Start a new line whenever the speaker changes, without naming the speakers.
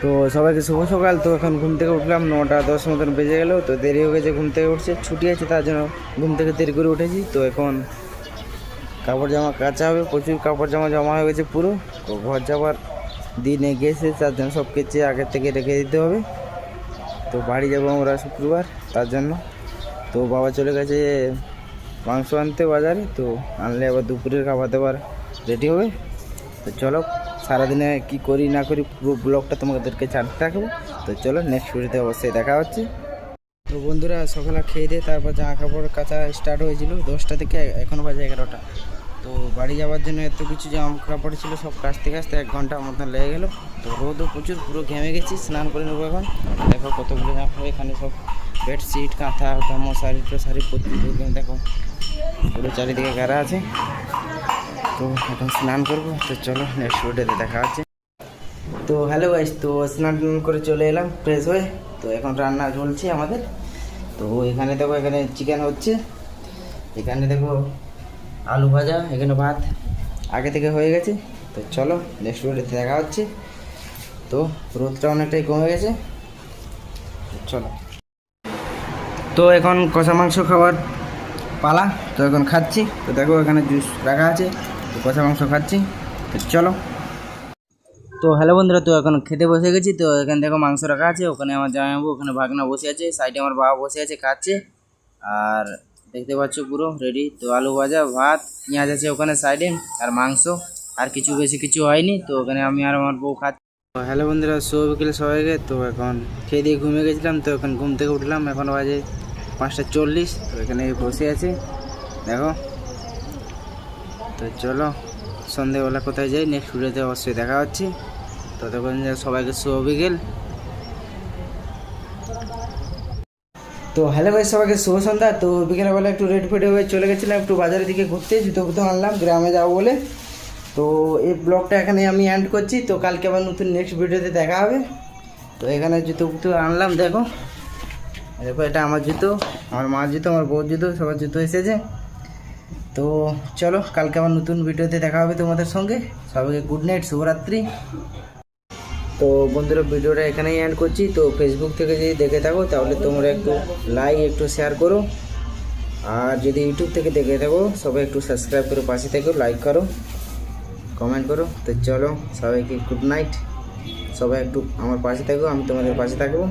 তো সবাইকে শুভ সকাল। তো এখন ঘুম থেকে উঠলাম 9টা 10 মতন বেজে গেল। তো দেরি হয়ে গেছে, ঘুম থেকে উঠছে, ছুটি আছে তার জন্য ঘুম থেকে দেরি করে উঠেছি। তো এখন কাপড় জামা কাচা হবে, প্রচুর কাপড় জামা জমা হয়ে গেছে পুরো। তো ঘর যাবার দিন এগিয়েছে, তার জন্য সব কেচে আগের থেকে রেখে দিতে হবে। তো বাড়ি যাবো আমরা শুক্রবার, তার জন্য। তো বাবা চলে গেছে মাংস আনতে বাজারে। তো আনলে আবার দুপুরের খাবার দাবার রেডি হবে। তো চলো সারাদিনে কি করি না করি পুরো ব্লগটা তোমাদেরকে ছাড়তে থাকবো। তো চলো নেক্সট ভিডিওতে অবশ্যই দেখা হচ্ছে। তো বন্ধুরা সকালে খেয়ে দিয়ে তারপর জামা কাপড় কাচা স্টার্ট হয়েছিল 10টা থেকে, এখনও বাজে 11টা। তো বাড়ি যাওয়ার জন্য এত কিছু জামা কাপড় ছিল, সব কাচতে কাচতে 1 ঘন্টা মতন লেগে গেলো। তো রোদও প্রচুর, পুরো ঘেমে গেছি, স্নান করে নেবো এখন। দেখো কতগুলো জামা কাপড়, এখানে সব বেডশিট কাঁথা মশারি টশারি প্রতিদিন দেখো পুরো চারিদিকে ঘেরা আছে। তো এখন স্নান করবো। তো চলো নেক্সট ভিডিওতে দেখা হচ্ছে। তো হ্যালো গাইস, তো স্নান করে চলে এলাম ফ্রেশ হয়ে। তো এখন রান্না চলছে আমাদের। তো এখানে দেখো, এখানে চিকেন হচ্ছে, এখানে দেখো আলু ভাজা, এখানে ভাত আগে থেকে হয়ে গেছে। তো চলো নেক্সট ভিডিওতে দেখা হচ্ছে। তো রোদটা অনেকটাই কমে গেছে, চলো। তো এখন কষা মাংস খাওয়ার পালা। তো এখন খাচ্ছি। তো দেখো এখানে জুস রাখা আছে, তো কষা মাংস খাচ্ছি। তো চলো। তো হ্যালো বন্ধুরা, তো এখন খেতে বসে গেছি। তো এখানে দেখো মাংস রাখা আছে, ওখানে আমার জামাইবাবু, ওখানে ভাগনা বসে আছে, সাইডে আমার বাবা বসে আছে খাচ্ছে। আর দেখতে পাচ্ছ পুরো রেডি। তো আলু ভাজা, ভাত, পেঁয়াজ আছে ওখানে সাইডে, আর মাংস, আর কিছু বেশি কিছু হয়নি। তো ওখানে আমি আর আমার বউ খাচ্ছি। তো হ্যালো বন্ধুরা, শুভ বিকেল সবাইকে। তো এখন খেয়ে দিয়ে ঘুমিয়ে গেছিলাম। তো এখন ঘুম থেকে উঠলাম, এখন বাজে 5টা 40। তো এখানে বসে আছে দেখো। তো চলো সন্ধেবেলা কোথায় যাই নেক্সট ভিডিওতে অবশ্যই দেখা হচ্ছে। ততক্ষণ সবাইকে শুভ বিকেল। তো হ্যালো ভাই, সবাইকে শুভ সন্ধ্যা। তো বিকেলবেলা একটু রেড ফেডে হয়ে চলে গেছিলাম একটু বাজারের দিকে ঘুরতে, জুতো ফুতো আনলাম গ্রামে যাবো বলে। তো এই ব্লগটা এখানে আমি এন্ড করছি। তো কালকে আবার নতুন নেক্সট ভিডিওতে দেখা হবে। তো এখানে জুতো ফুতো আনলাম দেখো, দেখো এটা আমার জুতো, আমার মার জুতো, আমার বউর জুতো, সবার জুতো এসেছে। তো চলো কালকে আবার নতুন ভিডিওতে দেখা হবে তোমাদের সঙ্গে। সবাইকে গুড নাইট, শুভরাত্রি। তো বন্ধুরা ভিডিওটা এখানেই এন্ড করছি। তো ফেসবুক থেকে যদি দেখে থাকো তাহলে তোমরা একটু লাইক একটু শেয়ার করো, আর যদি ইউটিউব থেকে দেখে থাকো সবাই একটু সাবস্ক্রাইব করো, পাশে থেকো, লাইক করো, কমেন্ট করো। তো চলো সবাইকে গুড নাইট, সবাই একটু আমার পাশে থাকো, আমি তোমাদের পাশে থাকবো।